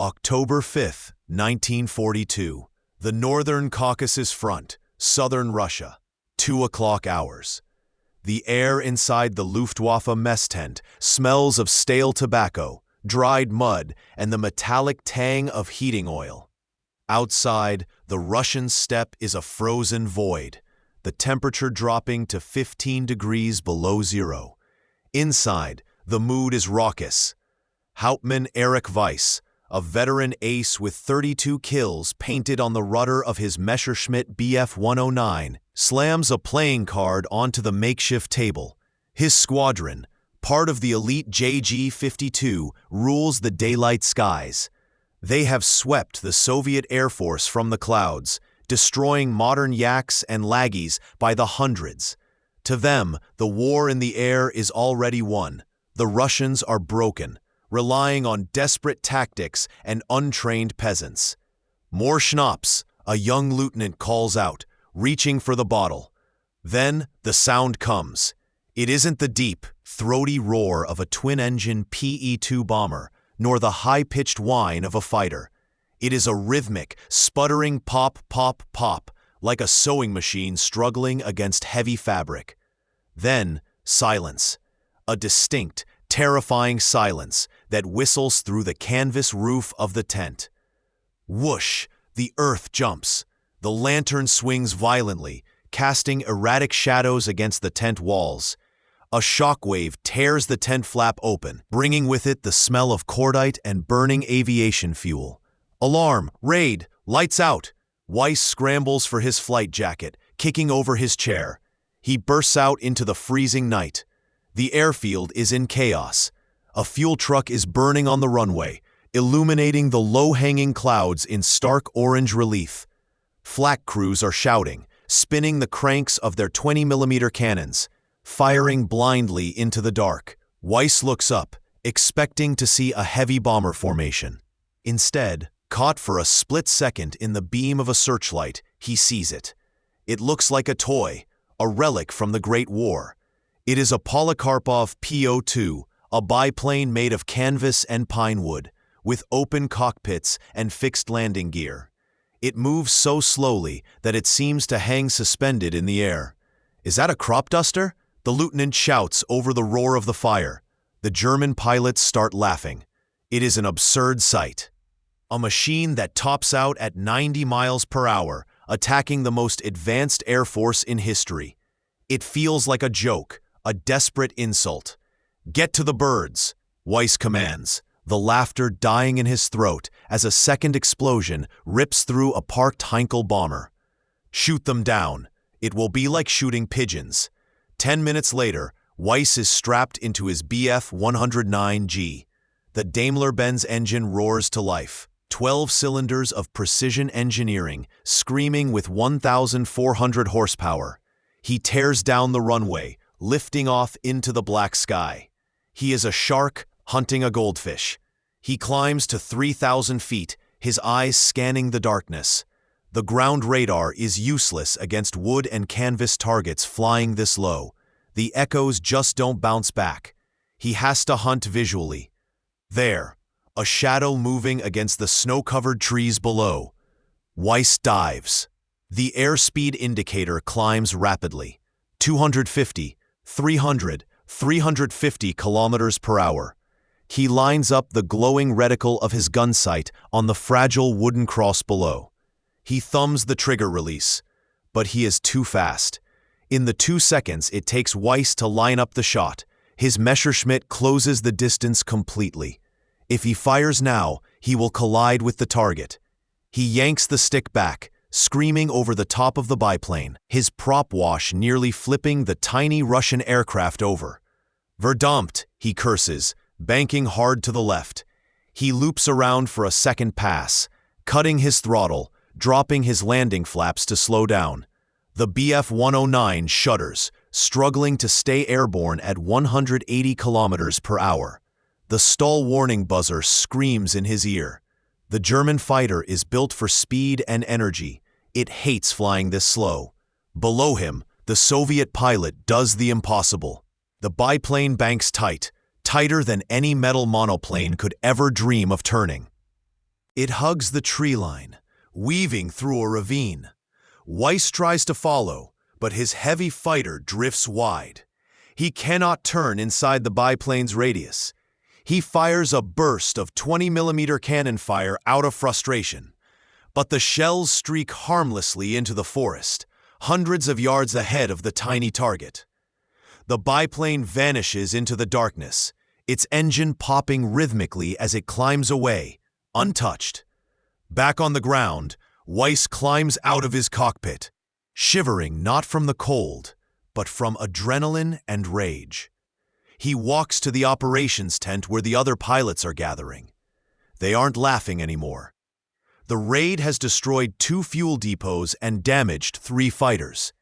October 5, 1942. The Northern Caucasus Front, Southern Russia. 2 o'clock hours. The air inside the Luftwaffe mess tent smells of stale tobacco, dried mud, and the metallic tang of heating oil. Outside, the Russian steppe is a frozen void, the temperature dropping to 15 degrees below zero. Inside, the mood is raucous. Hauptmann Erich Weiss, a veteran ace with 32 kills painted on the rudder of his Messerschmitt Bf 109, slams a playing card onto the makeshift table. His squadron, part of the elite JG-52, rules the daylight skies. They have swept the Soviet Air Force from the clouds, destroying modern Yaks and Laggies by the hundreds. To them, the war in the air is already won. The Russians are broken, relying on desperate tactics and untrained peasants. "More schnapps," a young lieutenant calls out, reaching for the bottle. Then the sound comes. It isn't the deep, throaty roar of a twin-engine PE-2 bomber, nor the high-pitched whine of a fighter. It is a rhythmic, sputtering pop, pop, pop, like a sewing machine struggling against heavy fabric. Then silence. A distinct, terrifying silence that whistles through the canvas roof of the tent. Whoosh! The earth jumps. The lantern swings violently, casting erratic shadows against the tent walls. A shockwave tears the tent flap open, bringing with it the smell of cordite and burning aviation fuel. Alarm! Raid! Lights out! Weiss scrambles for his flight jacket, kicking over his chair. He bursts out into the freezing night. The airfield is in chaos. A fuel truck is burning on the runway, illuminating the low-hanging clouds in stark orange relief. Flak crews are shouting, spinning the cranks of their 20mm cannons, firing blindly into the dark. Weiss looks up, expecting to see a heavy bomber formation. Instead, caught for a split second in the beam of a searchlight, he sees it. It looks like a toy, a relic from the Great War. It is a Polikarpov PO-2, a biplane made of canvas and pine wood, with open cockpits and fixed landing gear. It moves so slowly that it seems to hang suspended in the air. "Is that a crop duster?" the lieutenant shouts over the roar of the fire. The German pilots start laughing. It is an absurd sight. A machine that tops out at 90 miles per hour, attacking the most advanced air force in history. It feels like a joke, a desperate insult. "Get to the birds," Weiss commands, the laughter dying in his throat as a second explosion rips through a parked Heinkel bomber. "Shoot them down. It will be like shooting pigeons." 10 minutes later, Weiss is strapped into his Bf 109G. The Daimler-Benz engine roars to life. 12 cylinders of precision engineering, screaming with 1,400 horsepower. He tears down the runway, lifting off into the black sky. He is a shark hunting a goldfish. He climbs to 3,000 feet, his eyes scanning the darkness. The ground radar is useless against wood and canvas targets flying this low. The echoes just don't bounce back. He has to hunt visually. There, a shadow moving against the snow-covered trees below. Weiss dives. The airspeed indicator climbs rapidly. 250, 300, 350 kilometers per hour. He lines up the glowing reticle of his gun sight on the fragile wooden cross below. He thumbs the trigger release, but he is too fast. In the 2 seconds it takes Weiss to line up the shot, his Messerschmitt closes the distance completely. If he fires now, he will collide with the target. He yanks the stick back, screaming over the top of the biplane, his prop wash nearly flipping the tiny Russian aircraft over. "Verdammt," he curses, banking hard to the left. He loops around for a second pass, cutting his throttle, dropping his landing flaps to slow down. The Bf 109 shudders, struggling to stay airborne at 180 kilometers per hour. The stall warning buzzer screams in his ear. The German fighter is built for speed and energy. It hates flying this slow. Below him, the Soviet pilot does the impossible. The biplane banks tight, tighter than any metal monoplane could ever dream of turning. It hugs the tree line, weaving through a ravine. Weiss tries to follow, but his heavy fighter drifts wide. He cannot turn inside the biplane's radius. He fires a burst of 20mm cannon fire out of frustration. But the shells streak harmlessly into the forest, hundreds of yards ahead of the tiny target. The biplane vanishes into the darkness, its engine popping rhythmically as it climbs away, untouched. Back on the ground, Weiss climbs out of his cockpit, shivering not from the cold, but from adrenaline and rage. He walks to the operations tent where the other pilots are gathering. They aren't laughing anymore. The raid has destroyed 2 fuel depots and damaged 3 fighters.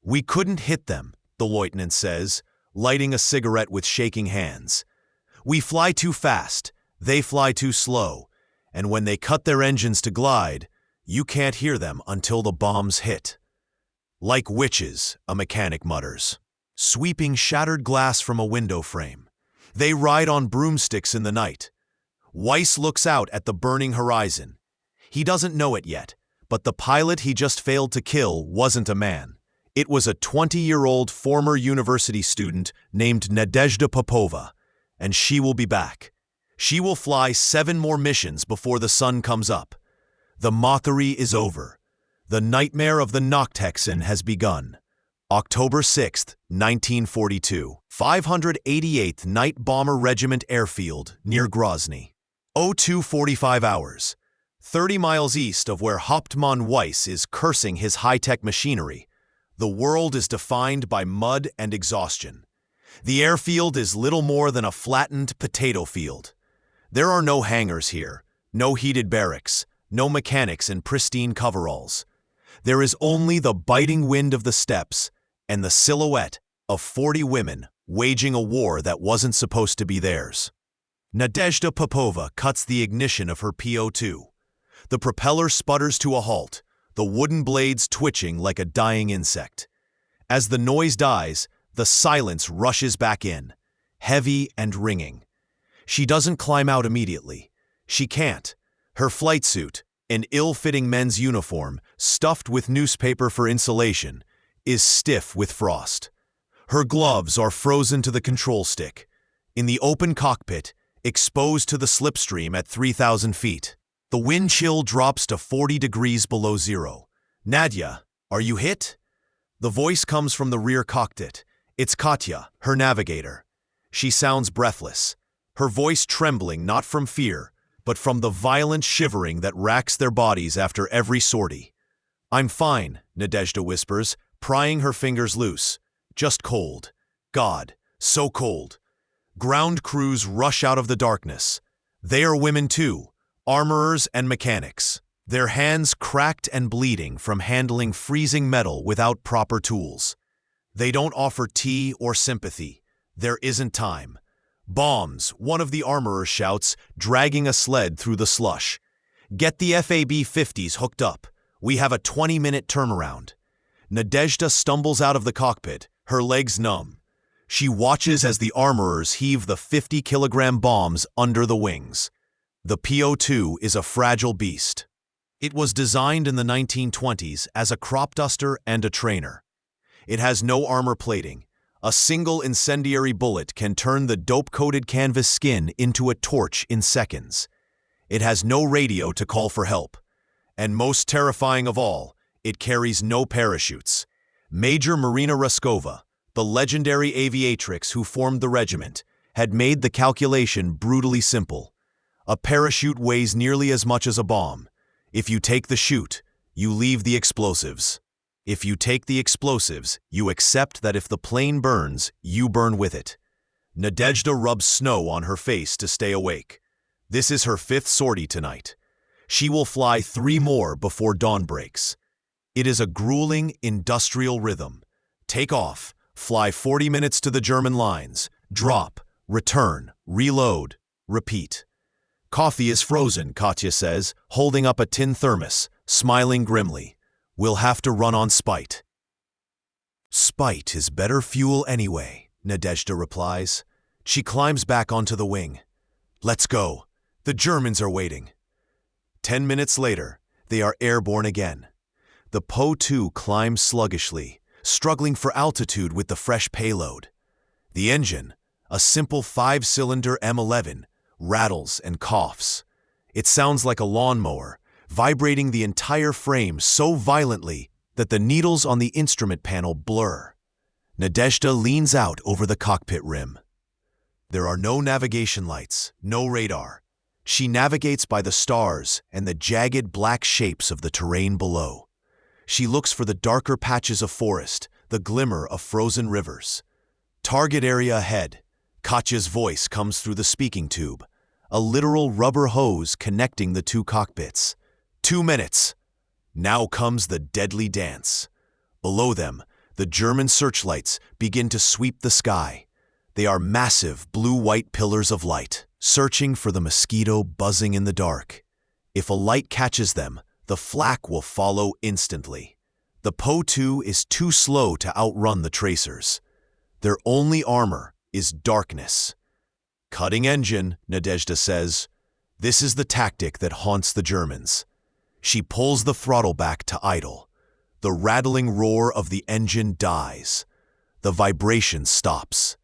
"We couldn't hit them," the lieutenant says, lighting a cigarette with shaking hands. "We fly too fast, they fly too slow, and when they cut their engines to glide, you can't hear them until the bombs hit." "Like witches," a mechanic mutters, sweeping shattered glass from a window frame. They ride on broomsticks in the night. Weiss looks out at the burning horizon. He doesn't know it yet, but the pilot he just failed to kill wasn't a man. It was a 20-year-old former university student named Nadezhda Popova, and she will be back. She will fly 7 more missions before the sun comes up. The mockery is over. The nightmare of the Nocthexan has begun. October 6, 1942, 588th Night Bomber Regiment Airfield, near Grozny. 02:45 hours. 30 miles east of where Hauptmann Weiss is cursing his high-tech machinery, the world is defined by mud and exhaustion. The airfield is little more than a flattened potato field. There are no hangars here, no heated barracks, no mechanics in pristine coveralls. There is only the biting wind of the steppes and the silhouette of 40 women waging a war that wasn't supposed to be theirs. Nadezhda Popova cuts the ignition of her PO2. The propeller sputters to a halt, the wooden blades twitching like a dying insect. As the noise dies, the silence rushes back in, heavy and ringing. She doesn't climb out immediately. She can't. Her flight suit, an ill-fitting men's uniform stuffed with newspaper for insulation, is stiff with frost. Her gloves are frozen to the control stick. In the open cockpit, exposed to the slipstream at 3,000 feet, the wind chill drops to 40 degrees below zero. "Nadia, are you hit?" The voice comes from the rear cockpit. It's Katya, her navigator. She sounds breathless, her voice trembling not from fear, but from the violent shivering that racks their bodies after every sortie. "I'm fine," Nadezhda whispers, prying her fingers loose. "Just cold. God, so cold." Ground crews rush out of the darkness. They are women too, armorers and mechanics, their hands cracked and bleeding from handling freezing metal without proper tools. They don't offer tea or sympathy. There isn't time. "Bombs," one of the armorers shouts, dragging a sled through the slush. "Get the FAB-50s hooked up. We have a 20-minute turnaround." Nadezhda stumbles out of the cockpit, her legs numb. She watches as the armorers heave the 50-kilogram bombs under the wings. The PO2 is a fragile beast. It was designed in the 1920s as a crop duster and a trainer. It has no armor plating. A single incendiary bullet can turn the dope-coated canvas skin into a torch in seconds. It has no radio to call for help. And most terrifying of all, it carries no parachutes. Major Marina Raskova, the legendary aviatrix who formed the regiment, had made the calculation brutally simple. A parachute weighs nearly as much as a bomb. If you take the chute, you leave the explosives. If you take the explosives, you accept that if the plane burns, you burn with it. Nadezhda rubs snow on her face to stay awake. This is her 5th sortie tonight. She will fly 3 more before dawn breaks. It is a grueling, industrial rhythm. Take off, fly 40 minutes to the German lines, drop, return, reload, repeat. "Coffee is frozen," Katya says, holding up a tin thermos, smiling grimly. "We'll have to run on spite." "Spite is better fuel anyway," Nadezhda replies. She climbs back onto the wing. "Let's go. The Germans are waiting." 10 minutes later, they are airborne again. The Po-2 climbs sluggishly, struggling for altitude with the fresh payload. The engine, a simple 5-cylinder M11, rattles and coughs. It sounds like a lawnmower, vibrating the entire frame so violently that the needles on the instrument panel blur. Nadezhda leans out over the cockpit rim. There are no navigation lights, no radar. She navigates by the stars and the jagged black shapes of the terrain below. She looks for the darker patches of forest, the glimmer of frozen rivers. Target area ahead. Katya's voice comes through the speaking tube, a literal rubber hose connecting the two cockpits. 2 minutes. Now comes the deadly dance. Below them, the German searchlights begin to sweep the sky. They are massive blue-white pillars of light, searching for the mosquito buzzing in the dark. If a light catches them, the flak will follow instantly. The Po-2 is too slow to outrun the tracers. Their only armor is darkness. Cutting engine, Nadezhda says. This is the tactic that haunts the Germans. She pulls the throttle back to idle. The rattling roar of the engine dies. The vibration stops.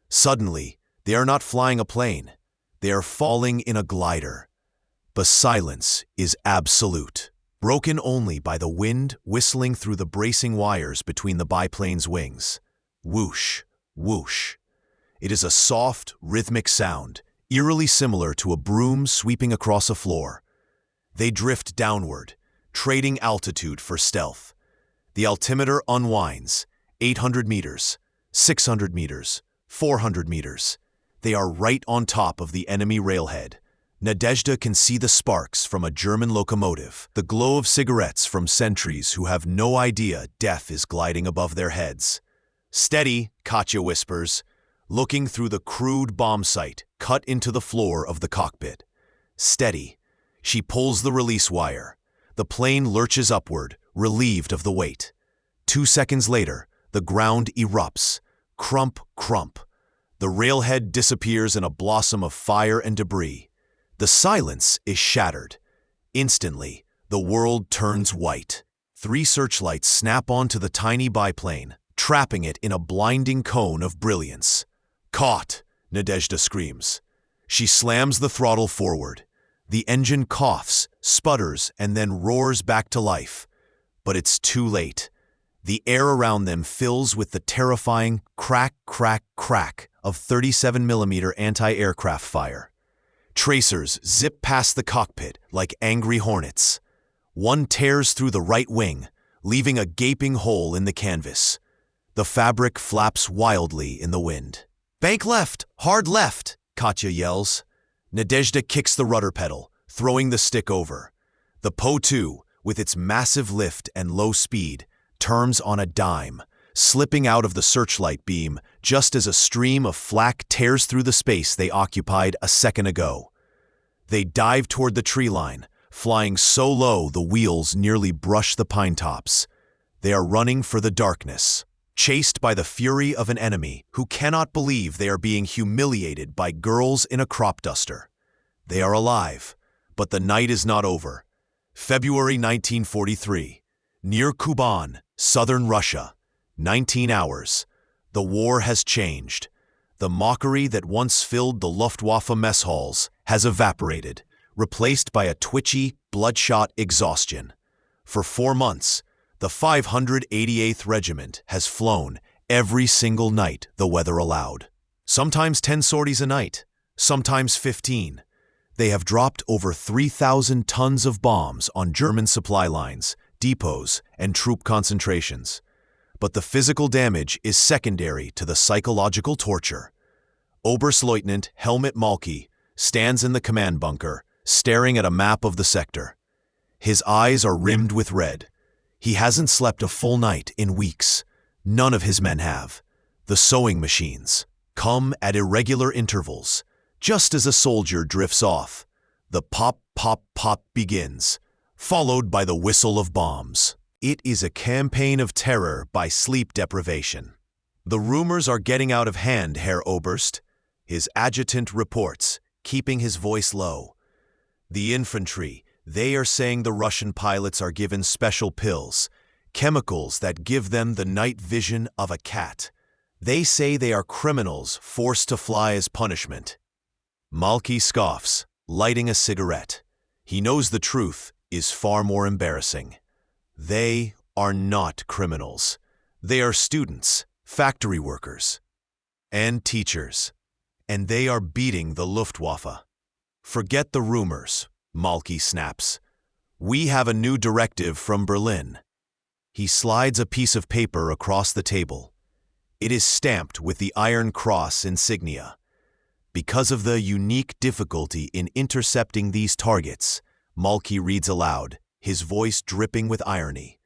Suddenly, they are not flying a plane. They are falling in a glider. The silence is absolute, broken only by the wind whistling through the bracing wires between the biplane's wings. Whoosh, whoosh. It is a soft, rhythmic sound, eerily similar to a broom sweeping across a floor. They drift downward, trading altitude for stealth. The altimeter unwinds. 800 meters, 600 meters, 400 meters. They are right on top of the enemy railhead. Nadezhda can see the sparks from a German locomotive, the glow of cigarettes from sentries who have no idea death is gliding above their heads. Steady, Katya whispers, looking through the crude bomb sight cut into the floor of the cockpit. Steady. She pulls the release wire. The plane lurches upward, relieved of the weight. 2 seconds later, the ground erupts. Crump, crump. The railhead disappears in a blossom of fire and debris. The silence is shattered. Instantly, the world turns white. 3 searchlights snap onto the tiny biplane, trapping it in a blinding cone of brilliance. Caught, Nadezhda screams. She slams the throttle forward. The engine coughs, sputters, and then roars back to life. But it's too late. The air around them fills with the terrifying crack, crack, crack of 37mm anti-aircraft fire. Tracers zip past the cockpit like angry hornets. One tears through the right wing, leaving a gaping hole in the canvas. The fabric flaps wildly in the wind. "Bank left! Hard left!" Katya yells. Nadezhda kicks the rudder pedal, throwing the stick over. The Po-2, with its massive lift and low speed, turns on a dime, slipping out of the searchlight beam just as a stream of flak tears through the space they occupied a second ago. They dive toward the tree line, flying so low the wheels nearly brush the pine tops. They are running for the darkness, chased by the fury of an enemy who cannot believe they are being humiliated by girls in a crop duster. They are alive, but the night is not over. February 1943, near Kuban, southern Russia. 19 hours. The war has changed. The mockery that once filled the Luftwaffe mess halls has evaporated, replaced by a twitchy, bloodshot exhaustion. For 4 months, the 588th Regiment has flown every single night the weather allowed. Sometimes 10 sorties a night, sometimes 15. They have dropped over 3,000 tons of bombs on German supply lines, depots, and troop concentrations. But the physical damage is secondary to the psychological torture. Oberstleutnant Helmut Malke stands in the command bunker, staring at a map of the sector. His eyes are rimmed with red. He hasn't slept a full night in weeks. None of his men have. The sewing machines come at irregular intervals. Just as a soldier drifts off, the pop, pop, pop begins, followed by the whistle of bombs. It is a campaign of terror by sleep deprivation. The rumors are getting out of hand, Herr Oberst, his adjutant reports, keeping his voice low. The infantry, They are saying the Russian pilots are given special pills, chemicals that give them the night vision of a cat. They say they are criminals forced to fly as punishment. Malky scoffs, lighting a cigarette. He knows the truth is far more embarrassing. They are not criminals. They are students, factory workers, and teachers. And they are beating the Luftwaffe. Forget the rumors, Malky snaps. We have a new directive from Berlin. He slides a piece of paper across the table. It is stamped with the Iron Cross insignia. Because of the unique difficulty in intercepting these targets, Malky reads aloud, his voice dripping with irony.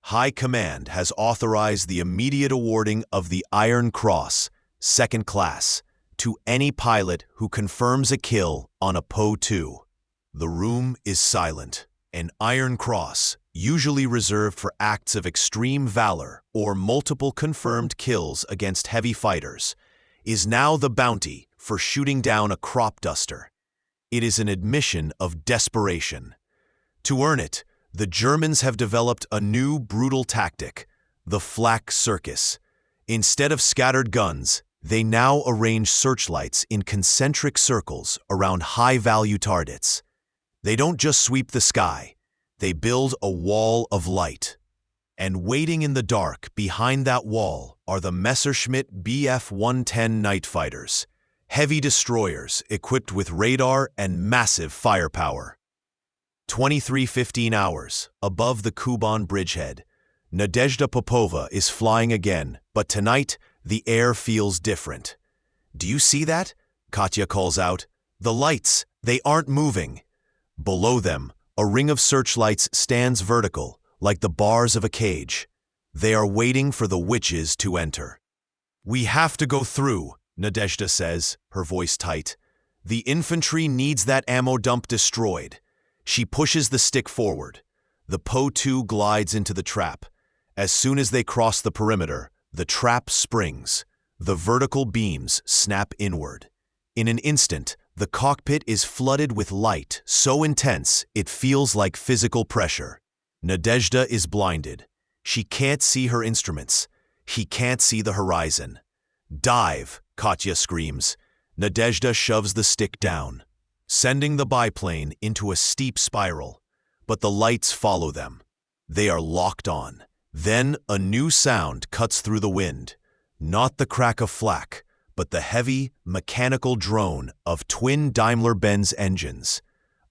High Command has authorized the immediate awarding of the Iron Cross, second class, to any pilot who confirms a kill on a Po-2. The room is silent. An Iron Cross, usually reserved for acts of extreme valor or multiple confirmed kills against heavy fighters, is now the bounty for shooting down a crop duster. It is an admission of desperation. To earn it, the Germans have developed a new brutal tactic, the flak circus. Instead of scattered guns, they now arrange searchlights in concentric circles around high-value targets. They don't just sweep the sky, they build a wall of light. And waiting in the dark behind that wall are the Messerschmitt Bf-110 night fighters, heavy destroyers equipped with radar and massive firepower. 23:15 hours, above the Kuban bridgehead. Nadezhda Popova is flying again, but tonight, the air feels different. Do you see that? Katya calls out. The lights, they aren't moving. Below them, a ring of searchlights stands vertical, like the bars of a cage. They are waiting for the witches to enter. We have to go through, Nadezhda says, her voice tight. The infantry needs that ammo dump destroyed. She pushes the stick forward. The Po-2 glides into the trap. As soon as they cross the perimeter, the trap springs. The vertical beams snap inward. In an instant, the cockpit is flooded with light so intense it feels like physical pressure. Nadezhda is blinded. She can't see her instruments. He can't see the horizon. Dive, Katya screams. Nadezhda shoves the stick down, sending the biplane into a steep spiral. But the lights follow them. They are locked on. Then a new sound cuts through the wind. Not the crack of flak, but the heavy, mechanical drone of twin Daimler-Benz engines.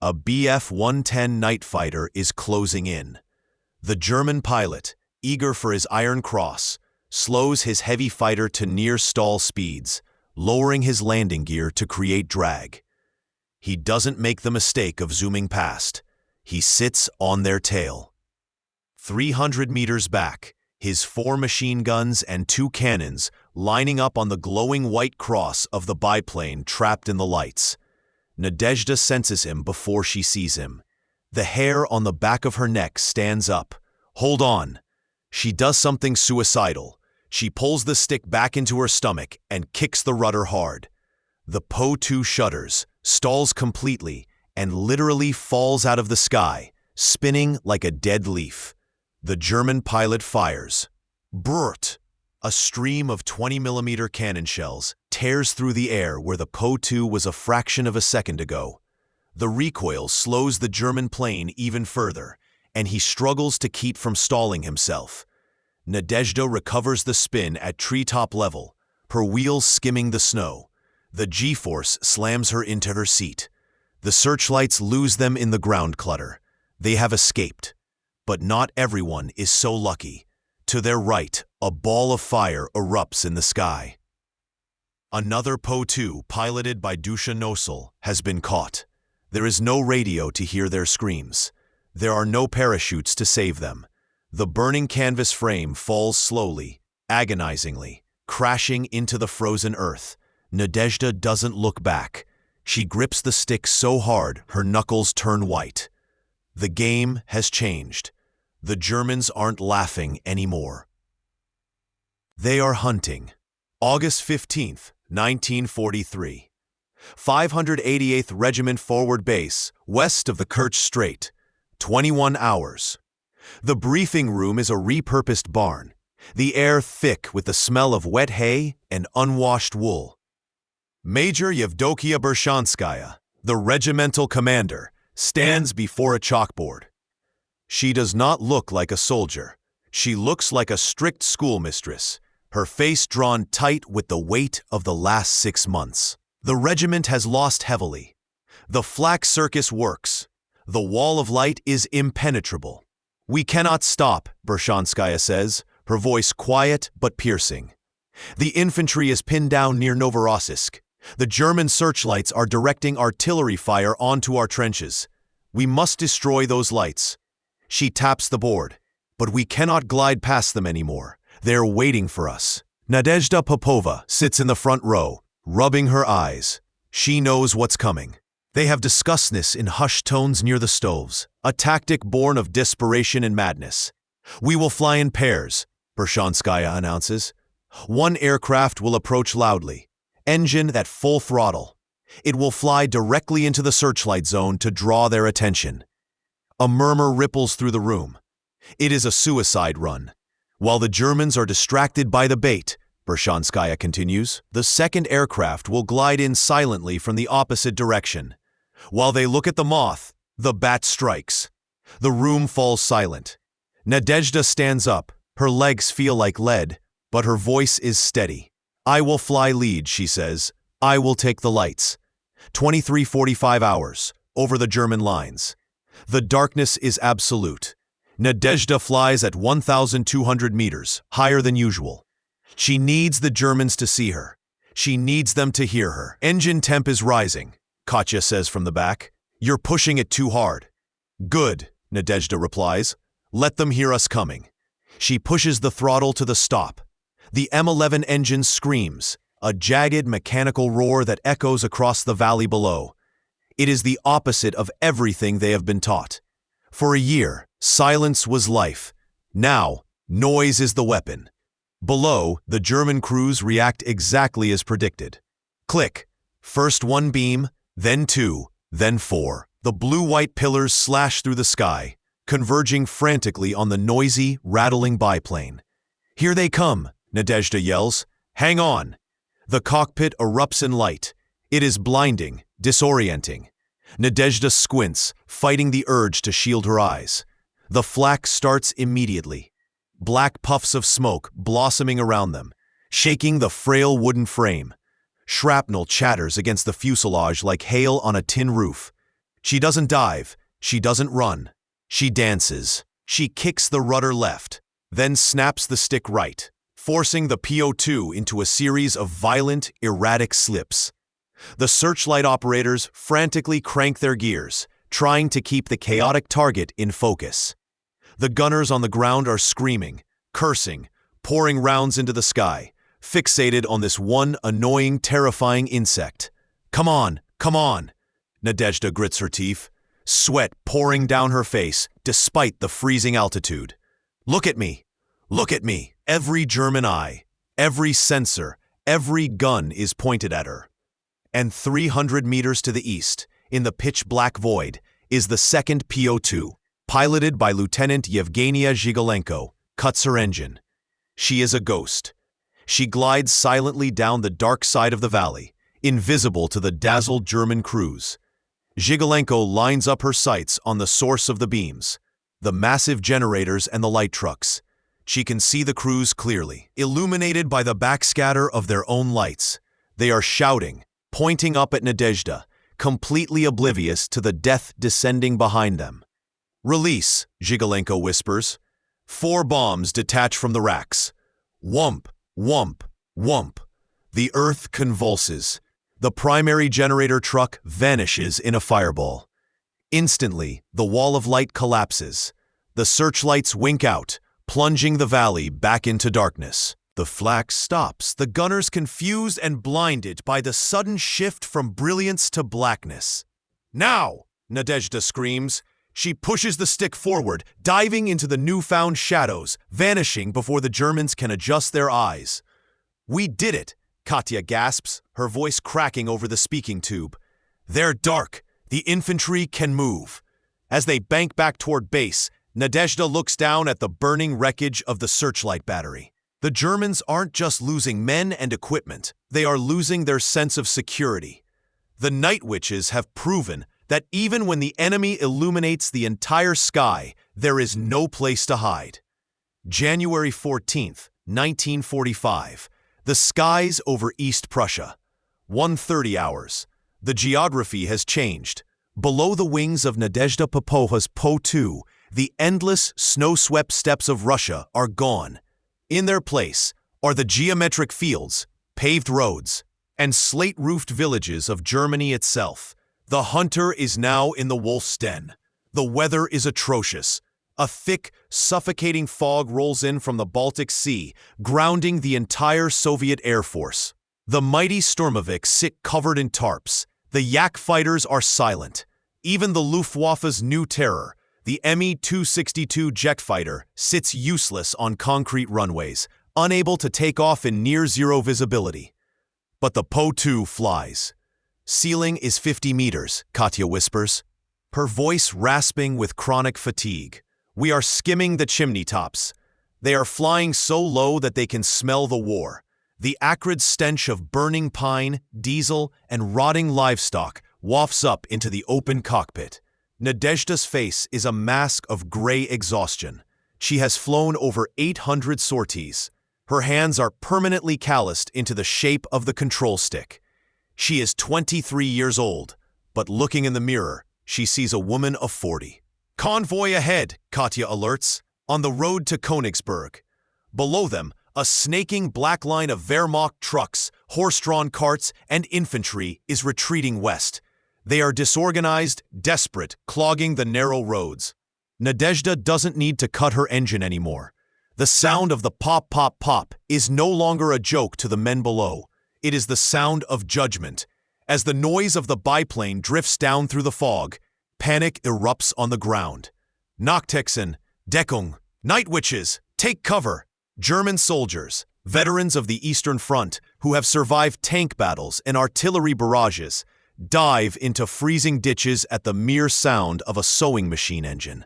A Bf-110 night fighter is closing in. The German pilot, eager for his Iron Cross, slows his heavy fighter to near stall speeds, lowering his landing gear to create drag. He doesn't make the mistake of zooming past. He sits on their tail. 300 meters back, his 4 machine guns and 2 cannons lining up on the glowing white cross of the biplane trapped in the lights. Nadezhda senses him before she sees him. The hair on the back of her neck stands up. Hold on. She does something suicidal. She pulls the stick back into her stomach and kicks the rudder hard. The Po-2 shudders, stalls completely, and literally falls out of the sky, spinning like a dead leaf. The German pilot fires. Brrrt! A stream of 20mm cannon shells tears through the air where the Po-2 was a fraction of a second ago. The recoil slows the German plane even further, and he struggles to keep from stalling himself. Nadezhda recovers the spin at treetop level, her wheels skimming the snow. The G-force slams her into her seat. The searchlights lose them in the ground clutter. They have escaped. But not everyone is so lucky. To their right, a ball of fire erupts in the sky. Another Po-2, piloted by Dusha Nosal, has been caught. There is no radio to hear their screams. There are no parachutes to save them. The burning canvas frame falls slowly, agonizingly, crashing into the frozen earth. Nadezhda doesn't look back. She grips the stick so hard her knuckles turn white. The game has changed. The Germans aren't laughing anymore. They are hunting. August 15th, 1943. 588th Regiment Forward Base, west of the Kerch Strait. 21 hours. The briefing room is a repurposed barn, the air thick with the smell of wet hay and unwashed wool. Major Yevdokia Bershanskaya, the regimental commander, stands before a chalkboard. She does not look like a soldier. She looks like a strict schoolmistress, her face drawn tight with the weight of the last 6 months. The regiment has lost heavily. The flak circus works. The wall of light is impenetrable. We cannot stop, Bershanskaya says, her voice quiet but piercing. The infantry is pinned down near Novorossiysk. The German searchlights are directing artillery fire onto our trenches. We must destroy those lights. She taps the board. But we cannot glide past them anymore. They're waiting for us. Nadezhda Popova sits in the front row, rubbing her eyes. She knows what's coming. They have discussed this in hushed tones near the stoves, a tactic born of desperation and madness. We will fly in pairs, Bershanskaya announces. One aircraft will approach loudly, engine at full throttle. It will fly directly into the searchlight zone to draw their attention. A murmur ripples through the room. It is a suicide run. While the Germans are distracted by the bait, Bershanskaya continues, the second aircraft will glide in silently from the opposite direction. While they look at the moth, the bat strikes. The room falls silent. Nadezhda stands up. Her legs feel like lead, but her voice is steady. I will fly lead, she says. I will take the lights. 23:45 hours, over the German lines. The darkness is absolute. Nadezhda flies at 1,200 meters, higher than usual. She needs the Germans to see her. She needs them to hear her. Engine temp is rising, Katya says from the back. You're pushing it too hard. Good, Nadezhda replies. Let them hear us coming. She pushes the throttle to the stop. The M11 engine screams, a jagged mechanical roar that echoes across the valley below. It is the opposite of everything they have been taught. For a year, silence was life. Now, noise is the weapon. Below, the German crews react exactly as predicted. Click. First one beam, then two, then four. The blue-white pillars slash through the sky, converging frantically on the noisy, rattling biplane. Here they come, Nadezhda yells. Hang on. The cockpit erupts in light. It is blinding, disorienting. Nadezhda squints, fighting the urge to shield her eyes. The flak starts immediately. Black puffs of smoke blossoming around them, shaking the frail wooden frame. Shrapnel chatters against the fuselage like hail on a tin roof. She doesn't dive. She doesn't run. She dances. She kicks the rudder left, then snaps the stick right, forcing the PO2 into a series of violent, erratic slips. The searchlight operators frantically crank their gears, trying to keep the chaotic target in focus. The gunners on the ground are screaming, cursing, pouring rounds into the sky, fixated on this one annoying, terrifying insect. Come on, come on! Nadezhda grits her teeth, sweat pouring down her face despite the freezing altitude. Look at me! Look at me! Every German eye, every sensor, every gun is pointed at her. And 300 meters to the east, in the pitch-black void, is the second PO2, piloted by Lieutenant Yevgenia Zhigalenko, cuts her engine. She is a ghost. She glides silently down the dark side of the valley, invisible to the dazzled German crews. Zhigalenko lines up her sights on the source of the beams, the massive generators and the light trucks. She can see the crews clearly, illuminated by the backscatter of their own lights. They are shouting, pointing up at Nadezhda, completely oblivious to the death descending behind them. Release, Zhigalenko whispers. 4 bombs detach from the racks. Whump, whump, whump. The earth convulses. The primary generator truck vanishes in a fireball. Instantly, the wall of light collapses. The searchlights wink out, plunging the valley back into darkness. The flak stops, the gunners confused and blinded by the sudden shift from brilliance to blackness. Now! Nadezhda screams. She pushes the stick forward, diving into the newfound shadows, vanishing before the Germans can adjust their eyes. We did it, Katya gasps, her voice cracking over the speaking tube. They're dark. The infantry can move. As they bank back toward base, Nadezhda looks down at the burning wreckage of the searchlight battery. The Germans aren't just losing men and equipment, they are losing their sense of security. The Night Witches have proven that even when the enemy illuminates the entire sky, there is no place to hide. January 14th, 1945. The skies over East Prussia. 1:30 hours. The geography has changed. Below the wings of Nadezhda Popova's Po-2, the endless, snow-swept steppes of Russia are gone. In their place are the geometric fields, paved roads, and slate-roofed villages of Germany itself. The hunter is now in the wolf's den. The weather is atrocious. A thick, suffocating fog rolls in from the Baltic Sea, grounding the entire Soviet Air Force. The mighty Sturmovik sit covered in tarps. The Yak fighters are silent. Even the Luftwaffe's new terror, the Me-262 jet fighter, sits useless on concrete runways, unable to take off in near-zero visibility. But the Po-2 flies. Ceiling is 50 meters, Katya whispers, her voice rasping with chronic fatigue. We are skimming the chimney tops. They are flying so low that they can smell the war. The acrid stench of burning pine, diesel, and rotting livestock wafts up into the open cockpit. Nadezhda's face is a mask of gray exhaustion. She has flown over 800 sorties. Her hands are permanently calloused into the shape of the control stick. She is 23 years old, but looking in the mirror, she sees a woman of 40. Convoy ahead, Katya alerts, on the road to Königsberg. Below them, a snaking black line of Wehrmacht trucks, horse-drawn carts, and infantry is retreating west. They are disorganized, desperate, clogging the narrow roads. Nadezhda doesn't need to cut her engine anymore. The sound of the pop, pop, pop is no longer a joke to the men below. It is the sound of judgment. As the noise of the biplane drifts down through the fog, panic erupts on the ground. Nachthexen, Deckung, Night Witches, take cover! German soldiers, veterans of the Eastern Front who have survived tank battles and artillery barrages, dive into freezing ditches at the mere sound of a sewing machine engine.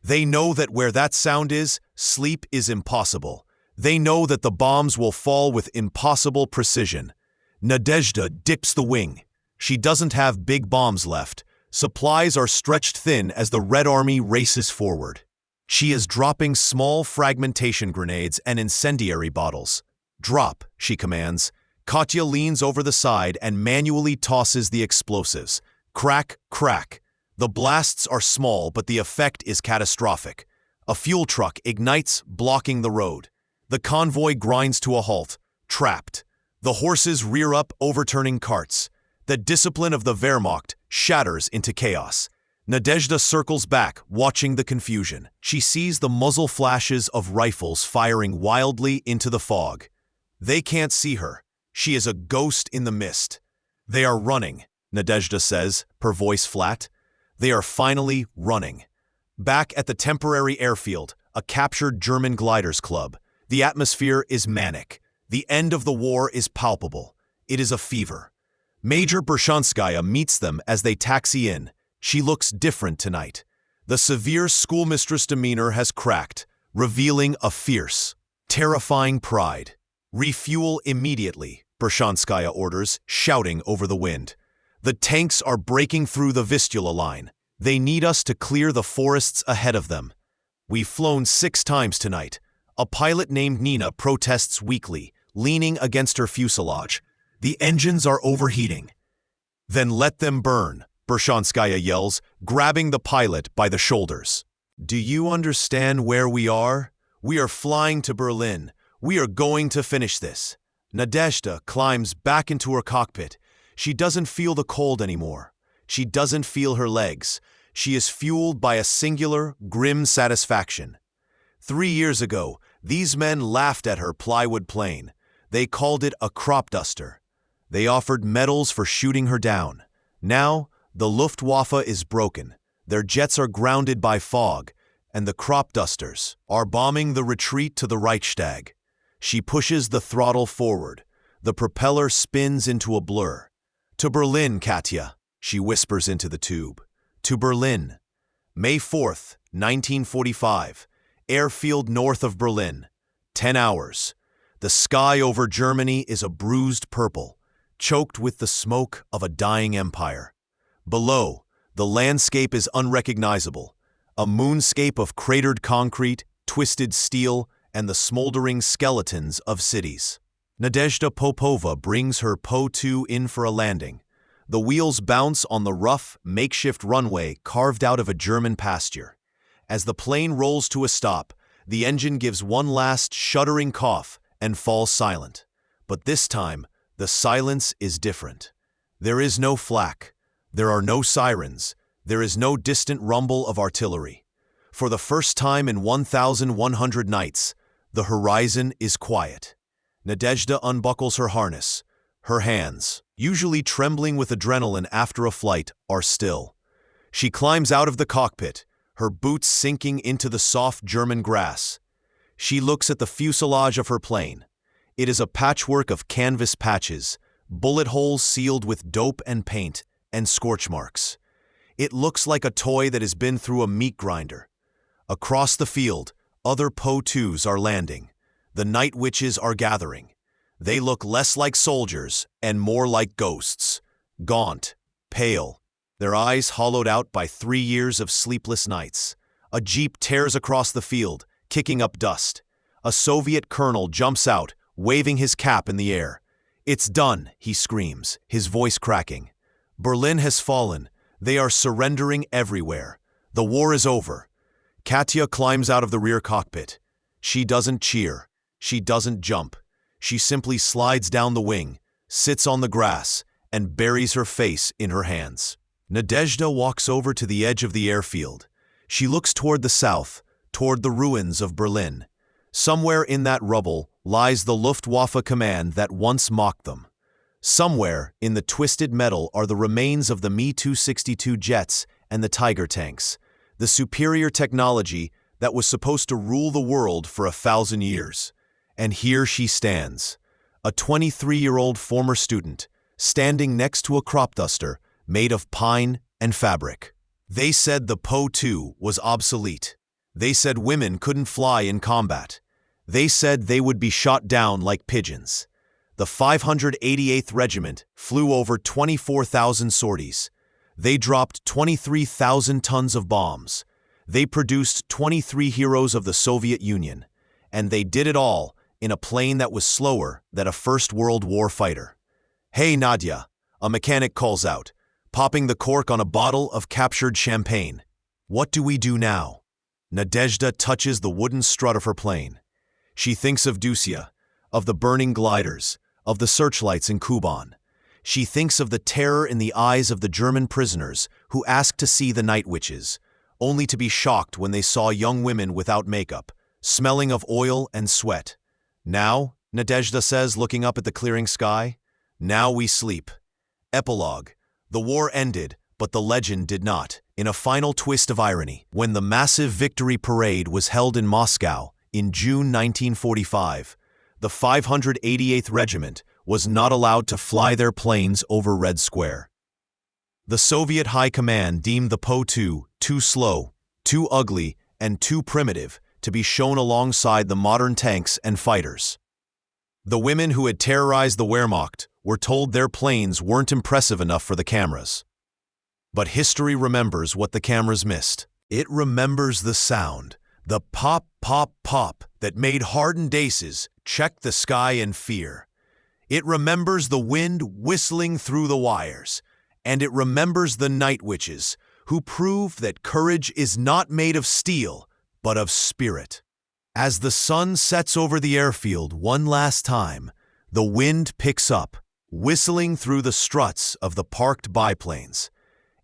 They know that where that sound is, sleep is impossible. They know that the bombs will fall with impossible precision. Nadezhda dips the wing. She doesn't have big bombs left. Supplies are stretched thin as the Red Army races forward. She is dropping small fragmentation grenades and incendiary bottles. Drop, she commands. Katya leans over the side and manually tosses the explosives. Crack, crack. The blasts are small, but the effect is catastrophic. A fuel truck ignites, blocking the road. The convoy grinds to a halt, trapped. The horses rear up, overturning carts. The discipline of the Wehrmacht shatters into chaos. Nadezhda circles back, watching the confusion. She sees the muzzle flashes of rifles firing wildly into the fog. They can't see her. She is a ghost in the mist. They are running, Nadezhda says, her voice flat. They are finally running. Back at the temporary airfield, a captured German gliders club. The atmosphere is manic. The end of the war is palpable. It is a fever. Major Bershanskaya meets them as they taxi in. She looks different tonight. The severe schoolmistress demeanor has cracked, revealing a fierce, terrifying pride. Refuel immediately, Bershanskaya orders, shouting over the wind. The tanks are breaking through the Vistula line. They need us to clear the forests ahead of them. We've flown 6 times tonight. A pilot named Nina protests weakly, leaning against her fuselage. The engines are overheating. Then let them burn, Bershanskaya yells, grabbing the pilot by the shoulders. Do you understand where we are? We are flying to Berlin. We are going to finish this. Nadezhda climbs back into her cockpit. She doesn't feel the cold anymore. She doesn't feel her legs. She is fueled by a singular, grim satisfaction. 3 years ago, these men laughed at her plywood plane. They called it a crop duster. They offered medals for shooting her down. Now, the Luftwaffe is broken. Their jets are grounded by fog, and the crop dusters are bombing the retreat to the Reichstag. She pushes the throttle forward. The propeller spins into a blur. "To Berlin, Katya," she whispers into the tube. "To Berlin." May 4th, 1945. Airfield north of Berlin. 10 hours. The sky over Germany is a bruised purple, choked with the smoke of a dying empire. Below, the landscape is unrecognizable, a moonscape of cratered concrete, twisted steel, and the smoldering skeletons of cities. Nadezhda Popova brings her Po-2 in for a landing. The wheels bounce on the rough, makeshift runway carved out of a German pasture. As the plane rolls to a stop, the engine gives one last shuddering cough and falls silent. But this time, the silence is different. There is no flak. There are no sirens. There is no distant rumble of artillery. For the first time in 1,100 nights, the horizon is quiet. Nadezhda unbuckles her harness. Her hands, usually trembling with adrenaline after a flight, are still. She climbs out of the cockpit, her boots sinking into the soft German grass. She looks at the fuselage of her plane. It is a patchwork of canvas patches, bullet holes sealed with dope and paint, and scorch marks. It looks like a toy that has been through a meat grinder. Across the field, other Po-2s are landing. The night witches are gathering. They look less like soldiers and more like ghosts, gaunt, pale, their eyes hollowed out by 3 years of sleepless nights. A jeep tears across the field, kicking up dust. A Soviet colonel jumps out, waving his cap in the air. "It's done," he screams, his voice cracking. "Berlin has fallen. They are surrendering everywhere. The war is over." Katya climbs out of the rear cockpit. She doesn't cheer. She doesn't jump. She simply slides down the wing, sits on the grass, and buries her face in her hands. Nadezhda walks over to the edge of the airfield. She looks toward the south, toward the ruins of Berlin. Somewhere in that rubble lies the Luftwaffe command that once mocked them. Somewhere in the twisted metal are the remains of the Me-262 jets and the Tiger tanks, the superior technology that was supposed to rule the world for 1,000 years. And here she stands, a 23-year-old former student, standing next to a crop duster made of pine and fabric. They said the Po-2 was obsolete. They said women couldn't fly in combat. They said they would be shot down like pigeons. The 588th Regiment flew over 24,000 sorties. They dropped 23,000 tons of bombs. They produced 23 heroes of the Soviet Union. And they did it all in a plane that was slower than a First World War fighter. "Hey, Nadia," a mechanic calls out, popping the cork on a bottle of captured champagne. "What do we do now?" Nadezhda touches the wooden strut of her plane. She thinks of Dusia, of the burning gliders, of the searchlights in Kuban. She thinks of the terror in the eyes of the German prisoners who asked to see the night witches, only to be shocked when they saw young women without makeup, smelling of oil and sweat. "Now," Nadezhda says, looking up at the clearing sky, "now we sleep." Epilogue. The war ended, but the legend did not. In a final twist of irony, when the massive victory parade was held in Moscow in June 1945, the 588th Regiment was not allowed to fly their planes over Red Square. The Soviet High Command deemed the Po-2 too slow, too ugly, and too primitive to be shown alongside the modern tanks and fighters. The women who had terrorized the Wehrmacht were told their planes weren't impressive enough for the cameras. But history remembers what the cameras missed. It remembers the sound, the pop, pop, pop that made hardened aces check the sky in fear. It remembers the wind whistling through the wires, and it remembers the night witches who proved that courage is not made of steel, but of spirit. As the sun sets over the airfield one last time, the wind picks up, whistling through the struts of the parked biplanes.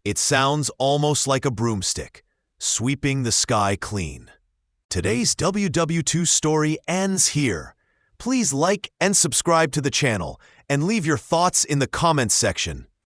It sounds almost like a broomstick, sweeping the sky clean. Today's WW2 story ends here. Please like and subscribe to the channel and leave your thoughts in the comments section.